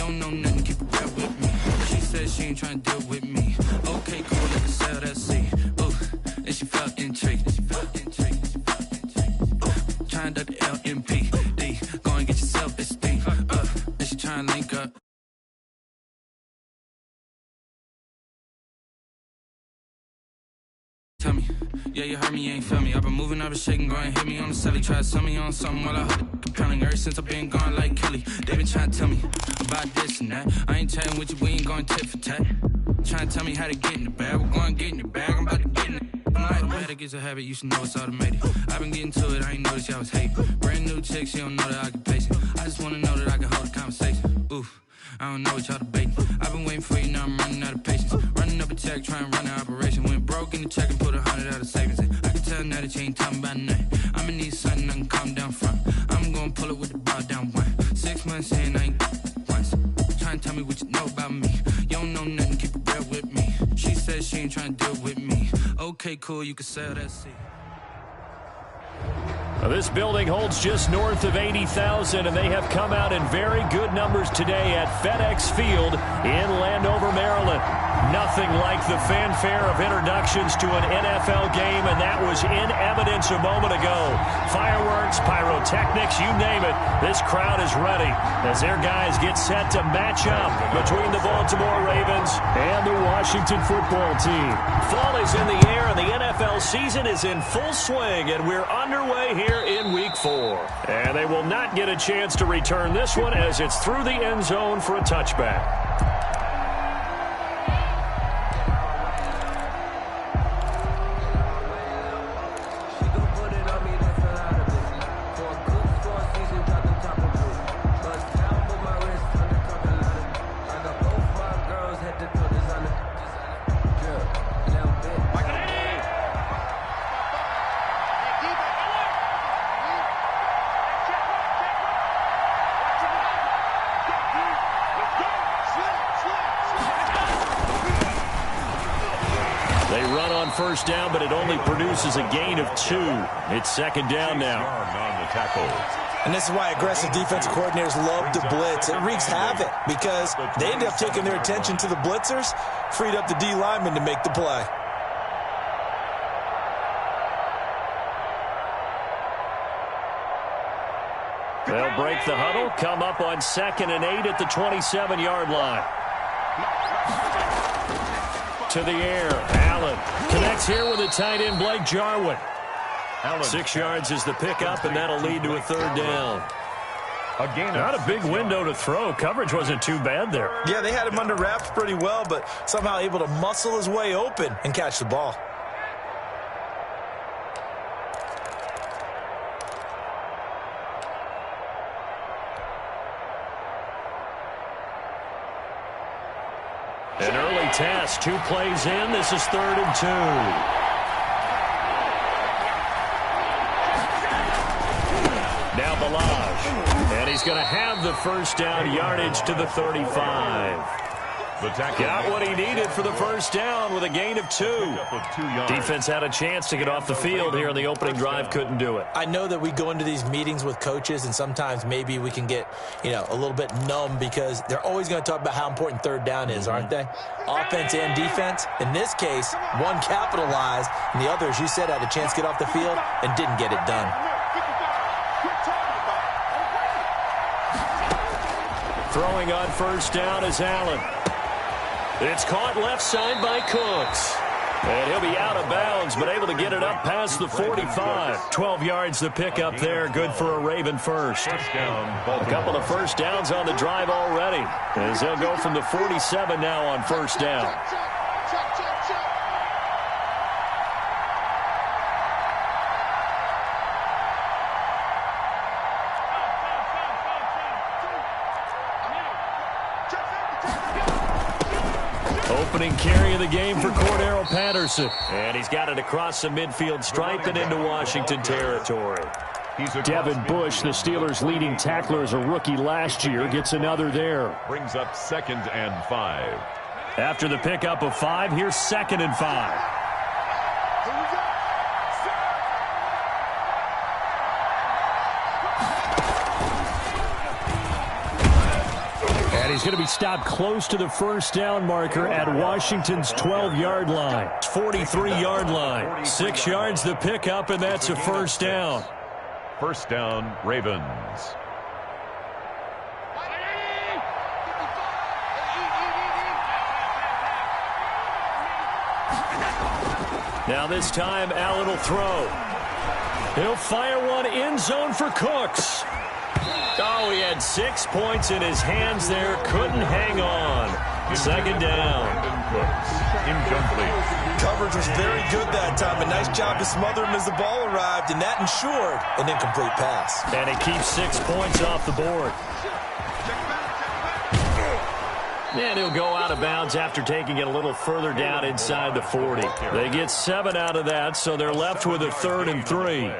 don't know nothing, keep it real with me. She said she ain't trying to deal with me. Okay, cool, let me sell that seed. Ooh, and she felt intrigued. Trying to the LMPD. Go and get your self-esteem. And she trying to link up. Tell me, yeah, you heard me, you ain't feel me. I've been moving, I've been shaking, go and hit me on the celly. Try to sell me on something while I hold it compelling. Ever since I've been gone like Kelly, they been trying to tell me about this and that. I ain't chatting with you, we ain't going tit for tat. Trying to tell me how to get in the bag, we're going to get in the bag, I'm about to get in it. I'm like, automatic is a habit, you should know it's automated. I've been getting to it, I ain't noticed y'all was hating. Brand new chick, she don't know that I can pace it. I just wanna know that I can hold a conversation. Oof, I don't know what y'all debating. I've been waiting for you, now I'm running out of patience. Running up a check, trying to run an operation. Went broke in the check and put 100 out of savings in. I can tell now that you ain't talking about nothing. I'ma need something I can calm down from. I'm gonna pull it with the bar down one. 6 months in, I ain't once. Trying to tell me what you know about me. You don't know nothing, keep it real with me. She said she ain't trying to deal with me. Okay, cool, you can sell that seat. This building holds just north of 80,000, and they have come out in very good numbers today at FedEx Field in Landover, Maryland. Nothing like the fanfare of introductions to an NFL game, and that was in evidence a moment ago. Fireworks, pyrotechnics, you name it. This crowd is ready as their guys get set to match up between the Baltimore Ravens and the Washington football team. Fall is in the air, and the NFL season is in full swing, and we're underway here in Week 4. And they will not get a chance to return this one as it's through the end zone for a touchback. First down, but it only produces a gain of 2. It's second down now. On the tackle. And this is why aggressive defensive coordinators love to blitz. It wreaks havoc because they end up taking their attention to the blitzers, freed up the D lineman to make the play. They'll break the huddle, come up on 2nd and 8 at the 27-yard line. To the air, Allen connects here with the tight end Blake Jarwin. 6 yards is the pickup, and that'll lead to a third down. Not a big window to throw. Coverage wasn't too bad there. Yeah, they had him under wraps pretty well, but somehow able to muscle his way open and catch the ball. An early test, 2 plays in. This is 3rd and 2. Now Balaj. And he's going to have the first down, yardage to the 35. Got what he needed for the first down with a gain of 2. Defense had a chance to get off the field here in the opening drive, couldn't do it. I know that we go into these meetings with coaches, and sometimes maybe we can get, a little bit numb because they're always going to talk about how important third down is, aren't they? Offense and defense. In this case, one capitalized, and the other, as you said, had a chance to get off the field and didn't get it done. Throwing on first down is Allen. It's caught left side by Cooks. And he'll be out of bounds, but able to get it up past the 45. 12 yards the pickup there. Good for a Raven first. A couple of first downs on the drive already, as they'll go from the 47 now on first down. Opening carry of the game for Cordero Patterson. And he's got it across the midfield stripe and into Washington territory. Devin Bush, the Steelers' leading tackler as a rookie last year, gets another there. Brings up 2nd and 5. After the pickup of 5, here's 2nd and 5. he's going to be stopped close to the first down marker at Washington's 12-yard line. 43-yard line. 6 yards the pickup, and that's a first down. First down, Ravens. Now this time, Allen will throw. He'll fire one end zone for Cooks. Oh, he had 6 points in his hands there. Couldn't hang on. Second down. Incomplete. Coverage was very good that time. A nice job to smother him as the ball arrived, and that ensured an incomplete pass. And it keeps 6 points off the board. And he'll go out of bounds after taking it a little further down inside the 40. They get 7 out of that, so they're left with a 3rd and 3.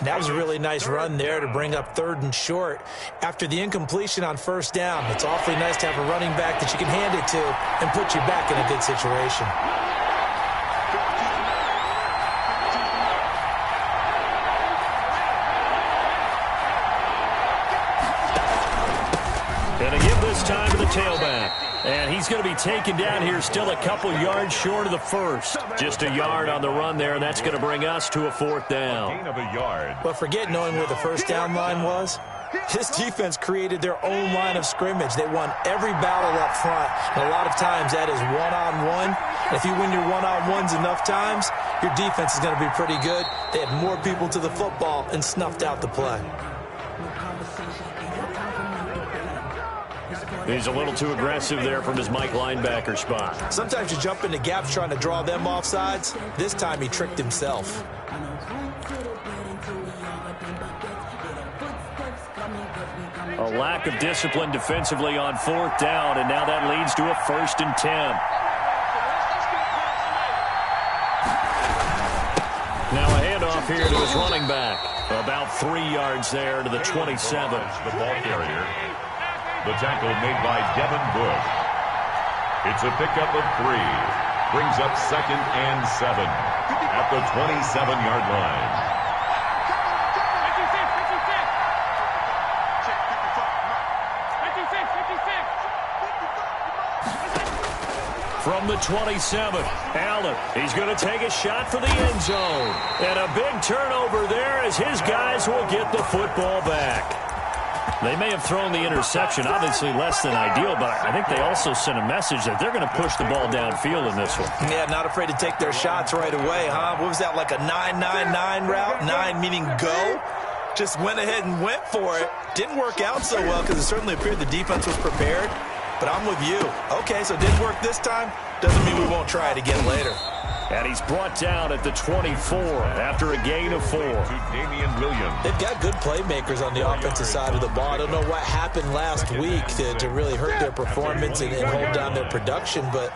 That was a really nice run there to bring up 3rd and short. After the incompletion on first down, it's awfully nice to have a running back that you can hand it to and put you back in a good situation. And a give this time to the tailback. And he's going to be taken down here still a couple yards short of the first. Just a yard on the run there, and that's going to bring us to a 4th down. Gain of a yard. But forget knowing where the first down line was. This defense created their own line of scrimmage. They won every battle up front. And a lot of times that is one-on-one. If you win your one-on-ones enough times, your defense is going to be pretty good. They had more people to the football and snuffed out the play. He's a little too aggressive there from his Mike linebacker spot. Sometimes you jump into gaps trying to draw them off sides. This time he tricked himself. A lack of discipline defensively on 4th down, and now that leads to a 1st and 10. Now a handoff here to his running back. About 3 yards there to the 27. The ball carrier. The tackle made by Devin Bush. It's a pickup of 3. Brings up 2nd and 7 at the 27-yard line. From the 27, Allen, he's going to take a shot for the end zone. And a big turnover there as his guys will get the football back. They may have thrown the interception, obviously less than ideal, but I think they also sent a message that they're going to push the ball downfield in this one. Yeah, not afraid to take their shots right away, huh? What was that, like a 9-9-9 route? 9 meaning go? Just went ahead and went for it. Didn't work out so well because it certainly appeared the defense was prepared. But I'm with you. Okay, so it didn't work this time. Doesn't mean we won't try it again later. And he's brought down at the 24 after a gain of 4. To Damian Williams. They've got good playmakers on the offensive side of the ball. I don't know what happened last week to really hurt their performance and hold down their production, but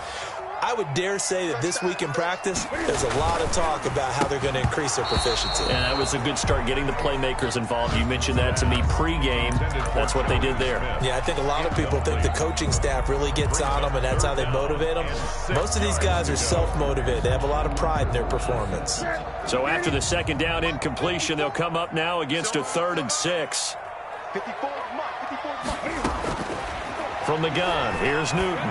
I would dare say that this week in practice, there's a lot of talk about how they're going to increase their proficiency. And that was a good start getting the playmakers involved. You mentioned that to me pregame. That's what they did there. Yeah, I think a lot of people think the coaching staff really gets on them, and that's how they motivate them. Most of these guys are self-motivated. They have a lot of pride in their performance. So after the 2nd down incompletion, they'll come up now against a 3rd and 6. From the gun, here's Newton.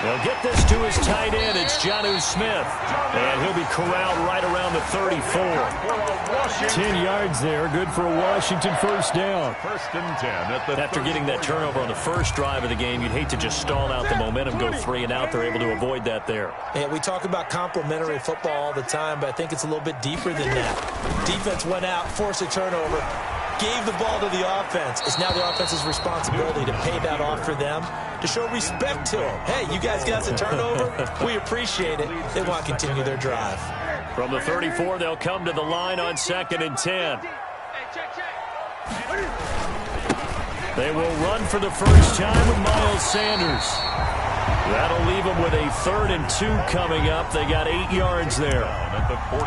They'll get this to his tight end. It's Jonnu Smith. And he'll be corralled right around the 34. 10 yards there. Good for a Washington first down. 1st and 10. After getting that turnover on the first drive of the game, you'd hate to just stall out the momentum, go 3 and out. They're able to avoid that there. Yeah, we talk about complementary football all the time, but I think it's a little bit deeper than that. Defense went out, forced a turnover, gave the ball to the offense. It's now the offense's responsibility to pay that off for them, to show respect to them. Hey, you guys got us a turnover? We appreciate it. They want to continue their drive. From the 34, they'll come to the line on 2nd and 10. They will run for the first time with Miles Sanders. That'll leave them with a 3rd and 2 coming up. They got 8 yards there.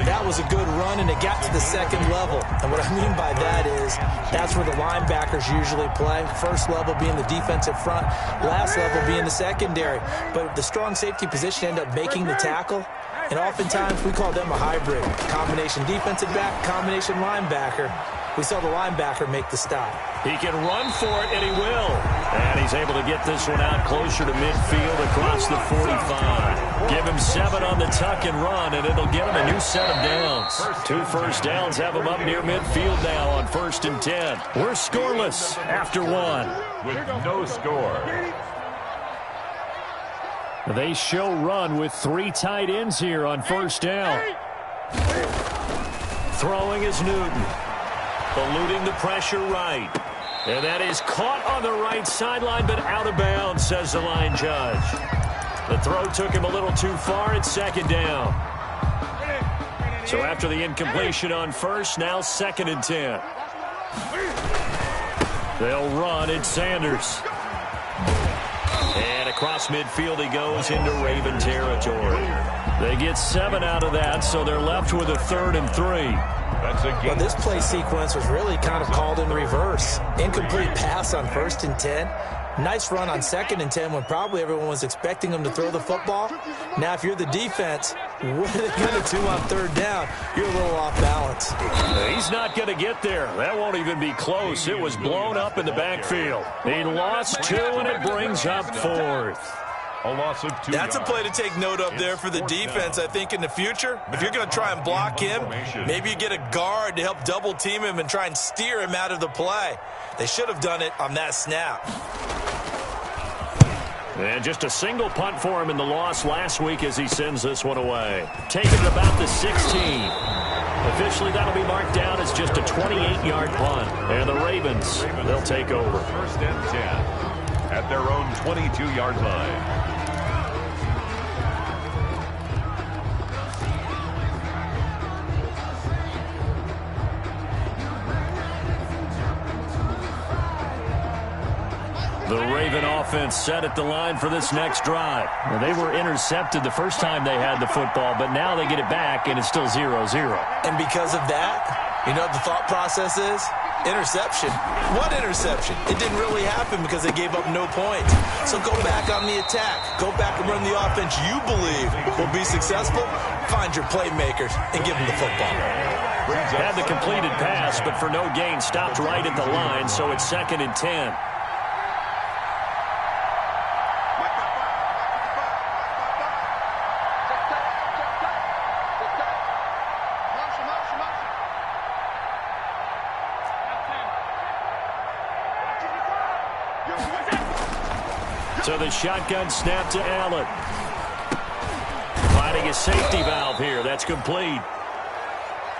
That was a good run, and it got to the 2nd level. And what I mean by that is that's where the linebackers usually play. First level being the defensive front, last level being the secondary. But the strong safety position ended up making the tackle. And oftentimes we call them a hybrid. Combination defensive back, combination linebacker. We saw the linebacker make the stop. He can run for it, and he will. And he he's able to get this one out closer to midfield across the 45. Give him 7 on the tuck and run, and it'll get him a new set of downs. 2 first downs have him up near midfield now on 1st and 10. We're scoreless after 1. With no score. They show run with 3 tight ends here on 1st down. Throwing is Newton. Eluding the pressure right. And that is caught on the right sideline, but out of bounds, says the line judge. The throw took him a little too far at 2nd down. So after the incompletion on 1st, now 2nd and 10. They'll run at Sanders. And across midfield he goes into Raven territory. They get 7 out of that, so they're left with a 3rd and 3. Well, this play sequence was really kind of called in reverse. Incomplete pass on 1st and 10. Nice run on 2nd and 10 when probably everyone was expecting him to throw the football. Now, if you're the defense, what are they going to do on 3rd down? You're a little off balance. He's not going to get there. That won't even be close. It was blown up in the backfield. He lost 2, and it brings up 4th. A loss of 2 That's yards. a play to take note of there for the defense, I think, in the future. If you're going to try and block him, maybe you get a guard to help double team him and try and steer him out of the play. They should have done it on that snap. And just a single punt for him in the loss last week as he sends this one away. Taking it about the 16. Officially, that'll be marked down as just a 28-yard punt. And the Ravens, they'll take over. 1st and 10 at their own 22-yard line. The Raven offense set at the line for this next drive. Well, they were intercepted the first time they had the football, but now they get it back, and it's still 0-0. And because of that, you know what the thought process is? Interception. What interception? It didn't really happen because they gave up no points. So go back on the attack. Go back and run the offense you believe will be successful. Find your playmakers and give them the football. Had the completed pass, but for no gain, stopped right at the line, so it's 2nd and 10. So the shotgun snap to Allen. Finding a safety valve here. That's complete.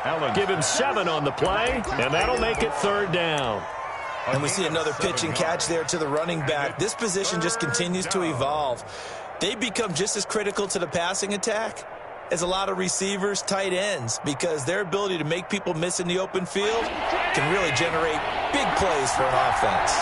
Allen. Give him 7 on the play, and that'll make it 3rd down. And we see another pitch and catch there to the running back. This position just continues to evolve. They become just as critical to the passing attack as a lot of receivers, tight ends, because their ability to make people miss in the open field can really generate big plays for an offense.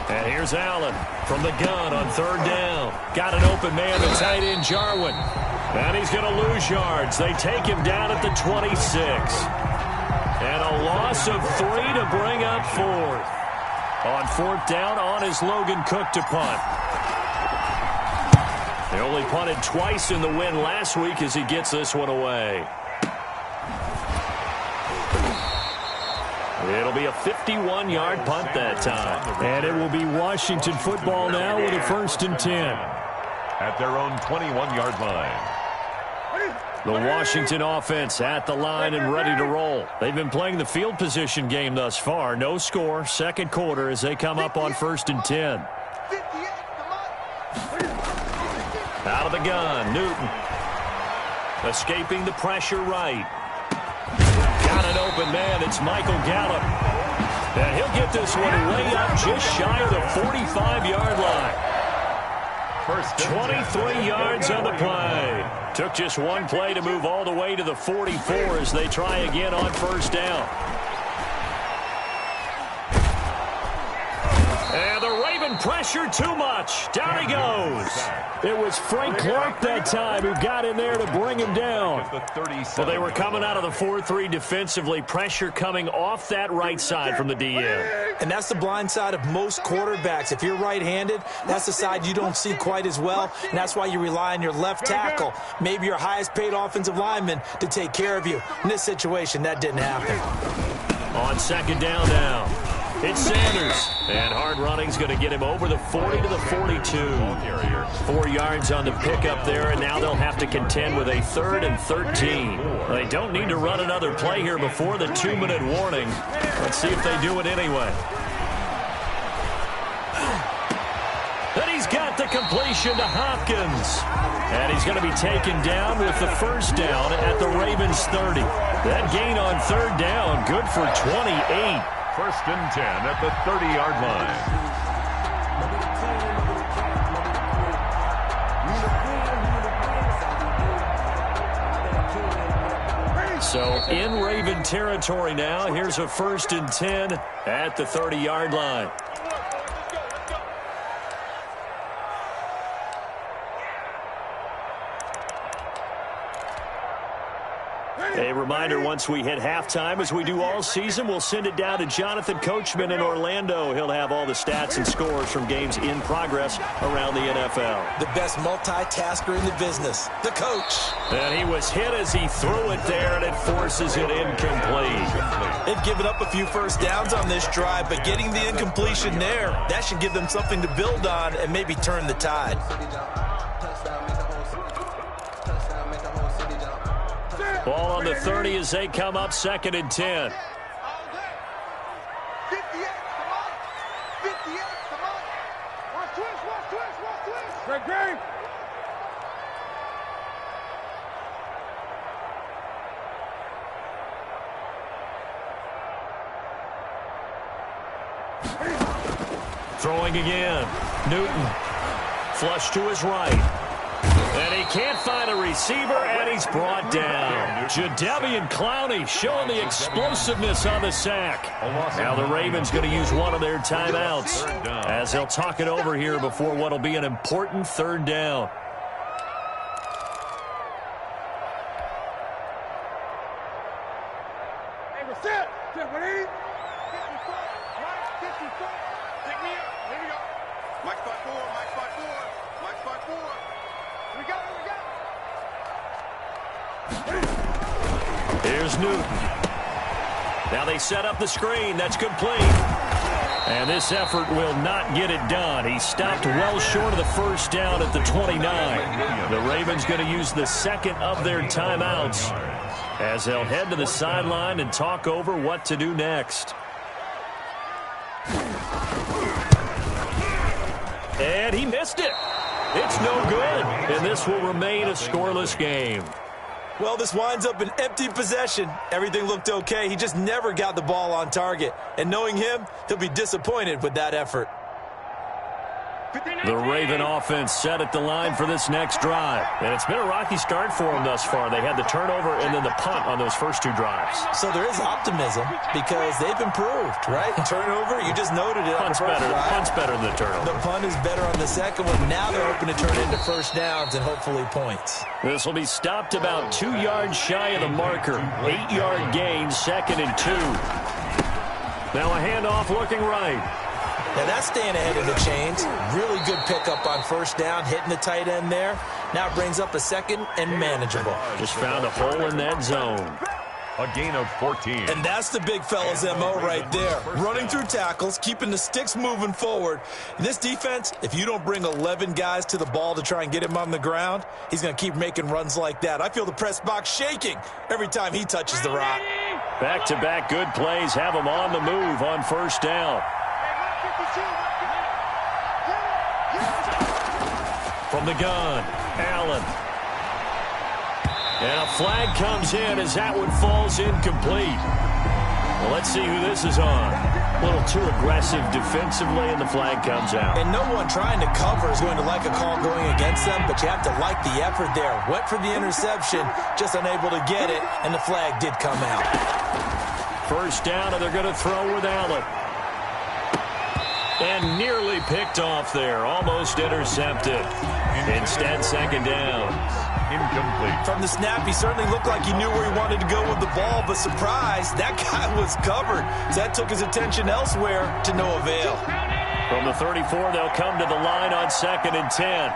And here's Allen from the gun on 3rd down. Got an open man to tight end Jarwin. And he's going to lose yards. They take him down at the 26. And a loss of 3 to bring up 4th. On 4th down, on is Logan Cook to punt. They only punted twice in the win last week as he gets this one away. It'll be a 51-yard punt that time. And it will be Washington football now with a 1st and 10. At their own 21-yard line. The Washington offense at the line and ready to roll. They've been playing the field position game thus far. No score, 2nd quarter as they come up on 1st and 10. Out of the gun, Newton. Escaping the pressure right. Got an open man. It's Michael Gallup. And he'll get this one way up just shy of the 45-yard line. 23 yards on the play. Took just one play to move all the way to the 44 as they try again on 1st down. And the Raven pressure too much. Down he goes. It was Frank Clark that time who got in there to bring him down. Well, they were coming out of the 4-3 defensively. Pressure coming off that right side from the DM. And that's the blind side of most quarterbacks. If you're right-handed, that's the side you don't see quite as well. And that's why you rely on your left tackle, maybe your highest-paid offensive lineman, to take care of you. In this situation, that didn't happen. On second down now. It's Sanders, and hard running's going to get him over the 40 to the 42. 4 yards on the pickup there, and now they'll have to contend with a 3rd and 13. They don't need to run another play here before the 2-minute warning. Let's see if they do it anyway. Then he's got the completion to Hopkins. And he's going to be taken down with the first down at the Ravens 30. That gain on 3rd down, good for 28. 1st and 10 at the 30-yard line. So in Raven territory now, here's a 1st and 10 at the 30-yard line. A reminder, once we hit halftime, as we do all season, we'll send it down to Jonathan Coachman in Orlando. He'll have all the stats and scores from games in progress around the NFL. The best multitasker in the business, the coach. And he was hit as he threw it there, and it forces it incomplete. They've given up a few first downs on this drive, but getting the incompletion there, that should give them something to build on and maybe turn the tide. Ball on the 30 as they come up 2nd and 10. 58, come on. 58, come on. Watch twist. Great game. Throwing again. Newton. Flush to his right. And he can't find a receiver, and he's brought down. Jadeveon Clowney showing the explosiveness on the sack. Now the Ravens going to use one of their timeouts as they'll talk it over here before what will be an important 3rd down. Hey, we're set. 180. 54. Right. 54. Pick me up. Here we go. Mike 5-4. Mike 5-4. Mike 5-4. We got it. Here's Newton. Now they set up the screen. That's complete. And this effort will not get it done. He stopped well short of the first down at the 29. The Ravens going to use the 2nd of their timeouts as they'll head to the sideline and talk over what to do next. And he missed it. It's no good, and this will remain a scoreless game. Well, this winds up an empty possession. Everything looked okay. He just never got the ball on target. And knowing him, he'll be disappointed with that effort. The Raven offense set at the line for this next drive. And it's been a rocky start for them thus far. They had the turnover and then the punt on those first 2 drives. So there is optimism because they've improved, right? Turnover, you just noted it. Punt's better than the turnover. The punt is better on the second one. Now they're hoping to turn into first downs and hopefully points. This will be stopped about 2 yards shy of the marker. 8-yard gain, 2nd and 2. Now a handoff looking right. Now that's staying ahead of the chains. Really good pickup on first down, hitting the tight end there. Now it brings up a 2nd and manageable. Just found a hole in that zone. A gain of 14. And that's the big fella's MO right there. Running through tackles, keeping the sticks moving forward. In this defense, if you don't bring 11 guys to the ball to try and get him on the ground, he's going to keep making runs like that. I feel the press box shaking every time he touches the rock. Back-to-back good plays have him on the move on first down. From the gun, Allen. And a flag comes in as that one falls incomplete. Well, let's see who this is on. A little too aggressive defensively, and the flag comes out. And no one trying to cover is going to like a call going against them, but you have to like the effort there. Went for the interception, just unable to get it, and the flag did come out. First down, and they're going to throw with Allen. And nearly picked off there. Almost intercepted. Instead, second down. Incomplete. From the snap, he certainly looked like he knew where he wanted to go with the ball, but surprise, that guy was covered. So that took his attention elsewhere to no avail. From the 34, they'll come to the line on 2nd and 10.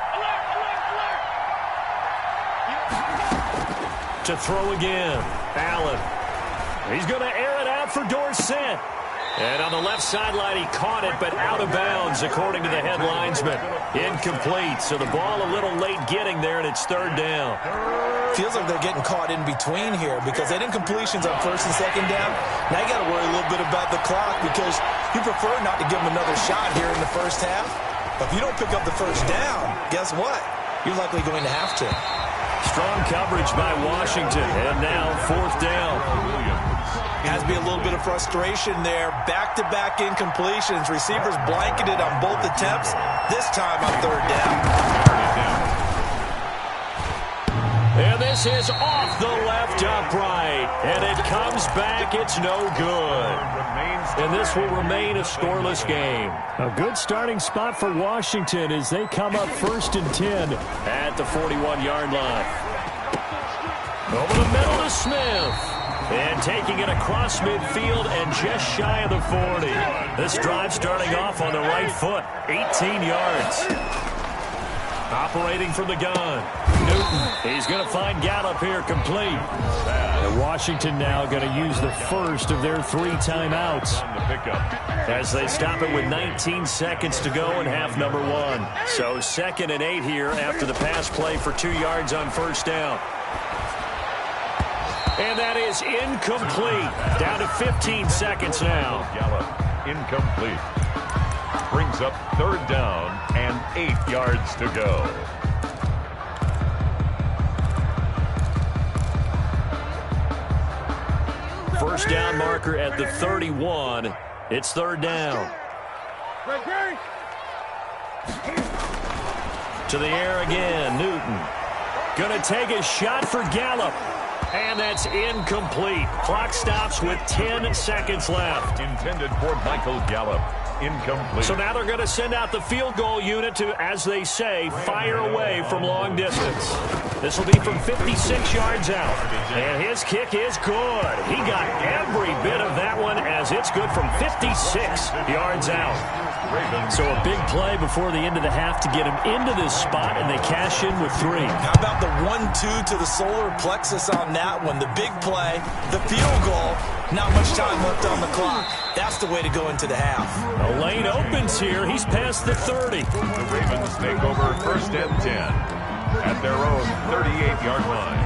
To throw again. Allen. He's going to air it out for Dorsett. And on the left sideline, he caught it, but out of bounds, according to the head linesman. Incomplete. So the ball a little late getting there, and it's 3rd down. Feels like they're getting caught in between here because that incompletion's on 1st and 2nd down. Now you got to worry a little bit about the clock because you prefer not to give them another shot here in the first half. But if you don't pick up the first down, guess what? You're likely going to have to. Strong coverage by Washington, and now 4th down. Has to be a little bit of frustration there. Back-to-back incompletions. Receivers blanketed on both attempts. This time on 3rd down. And this is off the left upright. And it comes back. It's no good. And this will remain a scoreless game. A good starting spot for Washington as they come up 1st and 10 at the 41-yard line. Over the middle to Smith. And taking it across midfield and just shy of the 40. This drive starting off on the right foot. 18 yards. Operating from the gun. Newton. He's going to find Gallup here complete. And Washington now going to use the first of their 3 timeouts. As they stop it with 19 seconds to go in half number 1. So 2nd and 8 here after the pass play for 2 yards on 1st down. And that is incomplete. Down to 15 seconds now. Gallup, incomplete. Brings up 3rd down and 8 yards to go. First down marker at the 31. It's 3rd down. To the air again, Newton. Gonna take a shot for Gallup. And that's incomplete. Clock stops with 10 seconds left. Intended for Michael Gallup. Incomplete. So now they're going to send out the field goal unit to, as they say, fire away from long distance. This will be from 56 yards out. And his kick is good. He got every bit of that one as it's good from 56 yards out. So a big play before the end of the half to get him into this spot, and they cash in with 3. How about the 1-2 to the solar plexus on that one? The big play, the field goal, not much time left on the clock. That's the way to go into the half. The lane opens here. He's past the 30. The Ravens take over 1st and 10 at their own 38-yard line.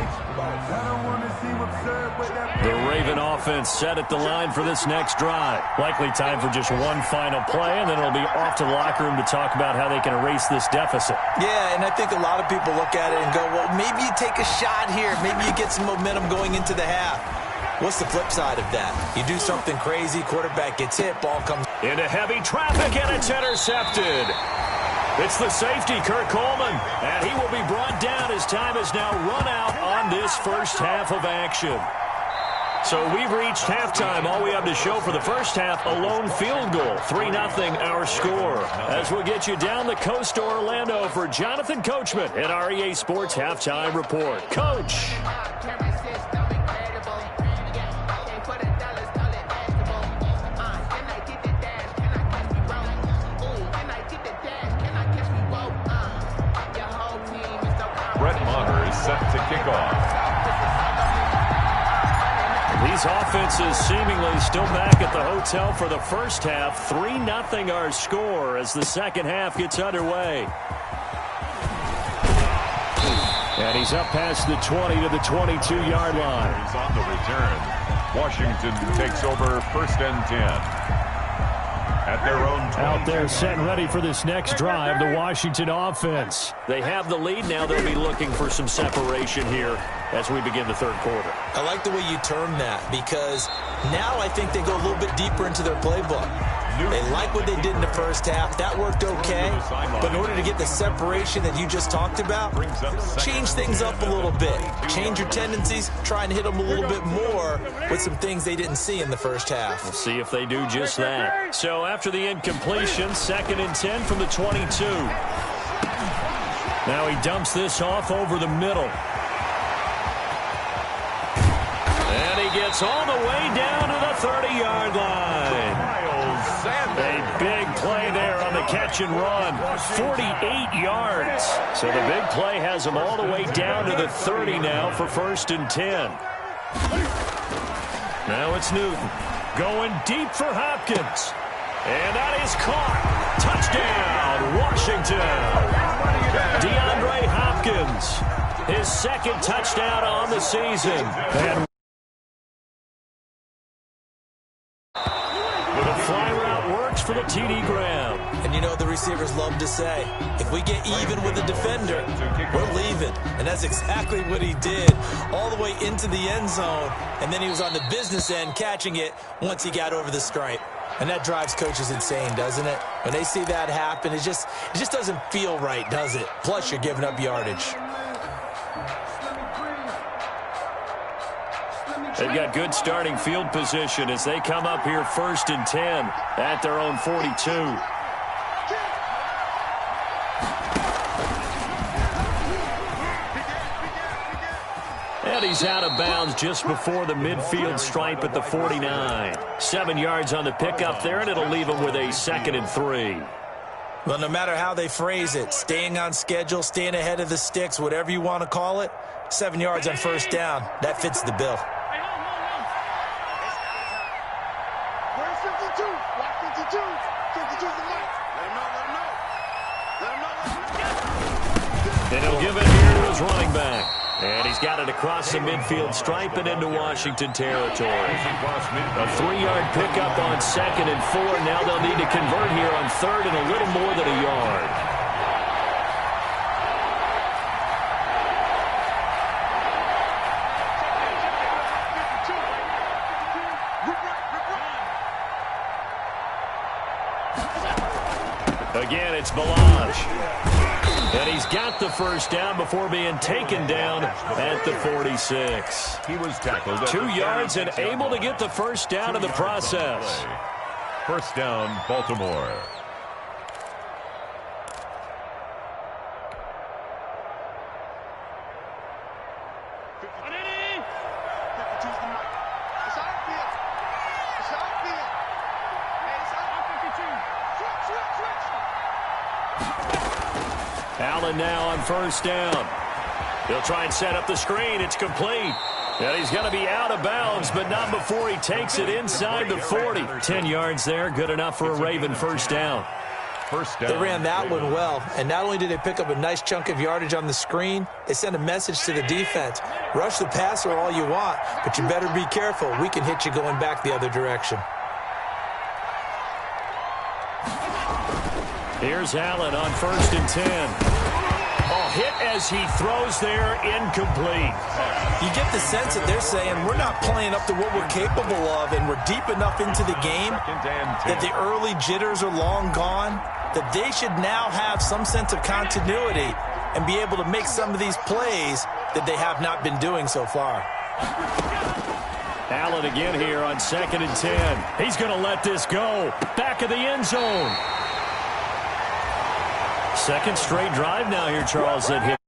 The Raven offense set at the line for this next drive. Likely time for just one final play, and then it'll be off to the locker room to talk about how they can erase this deficit. Yeah, and I think a lot of people look at it and go, well, maybe you take a shot here. Maybe you get some momentum going into the half. What's the flip side of that? You do something crazy, quarterback gets hit, ball comes into heavy traffic, and it's intercepted. It's the safety, Kurt Coleman, and he will be brought down as time is now run out on this first half of action. So we've reached halftime. All we have to show for the first half, a lone field goal. 3-0 our score. As we'll get you down the coast to Orlando for Jonathan Coachman at REA Sports Halftime Report. Coach. Set to kick off. These offenses seemingly still back at the hotel for the first half. 3-0 our score as the second half gets underway. And he's up past the 20 to the 22-yard line. He's on the return. Washington takes over 1st and 10. At their own 20. Out there set and ready for this next drive, the Washington offense. They have the lead now. They'll be looking for some separation here as we begin the 3rd quarter. I like the way you term that because now I think they go a little bit deeper into their playbook. They like what they did in the first half. That worked okay. But in order to get the separation that you just talked about, change things up a little bit. Change your tendencies. Try and hit them a little bit more with some things they didn't see in the first half. We'll see if they do just that. So after the incompletion, 2nd and 10 from the 22. Now he dumps this off over the middle. And he gets all the way down to the 30-yard line. A big play there on the catch and run. 48 yards. So the big play has him all the way down to the 30 now for 1st and 10. Now it's Newton going deep for Hopkins. And that is caught. Touchdown, Washington. DeAndre Hopkins, his 2nd touchdown on the season. And the fly route works for the TD Graham. And you know the receivers love to say, if we get even with the defender, we're leaving. And that's exactly what he did, all the way into the end zone. And then he was on the business end catching it once he got over the stripe. And that drives coaches insane, doesn't it? When they see that happen, it just doesn't feel right, does it? Plus, you're giving up yardage. They've got good starting field position as they come up here 1st and 10 at their own 42. And he's out of bounds just before the midfield stripe at the 49. 7 yards on the pickup there, and it'll leave him with a 2nd and 3. Well, no matter how they phrase it, staying on schedule, staying ahead of the sticks, whatever you want to call it, 7 yards on 1st down, that fits the bill. And he'll give it here to his running back. And he's got it across the midfield stripe and into Washington territory. A 3-yard pickup on 2nd and 4. Now they'll need to convert here on 3rd and a little more than a yard. Again, it's Balaj. And he's got the 1st down before being taken down at the 46. He was tackled. 2 yards and able to get the 1st down in the process. 1st down, Baltimore. Allen now on 1st down. He'll try and set up the screen. It's complete. And he's going to be out of bounds, but not before he takes it inside the 40. 10 yards there, good enough for a Raven 1st down. They ran that one well, and not only did they pick up a nice chunk of yardage on the screen, they sent a message to the defense. Rush the passer all you want, but you better be careful. We can hit you going back the other direction. Here's Allen on 1st and 10. Oh, hit as he throws there, incomplete. You get the sense that they're saying we're not playing up to what we're capable of, and we're deep enough into the game that the early jitters are long gone, that they should now have some sense of continuity and be able to make some of these plays that they have not been doing so far. Allen again here on 2nd and 10. He's going to let this go. Back of the end zone. 2nd straight drive now here, Charles, that hit.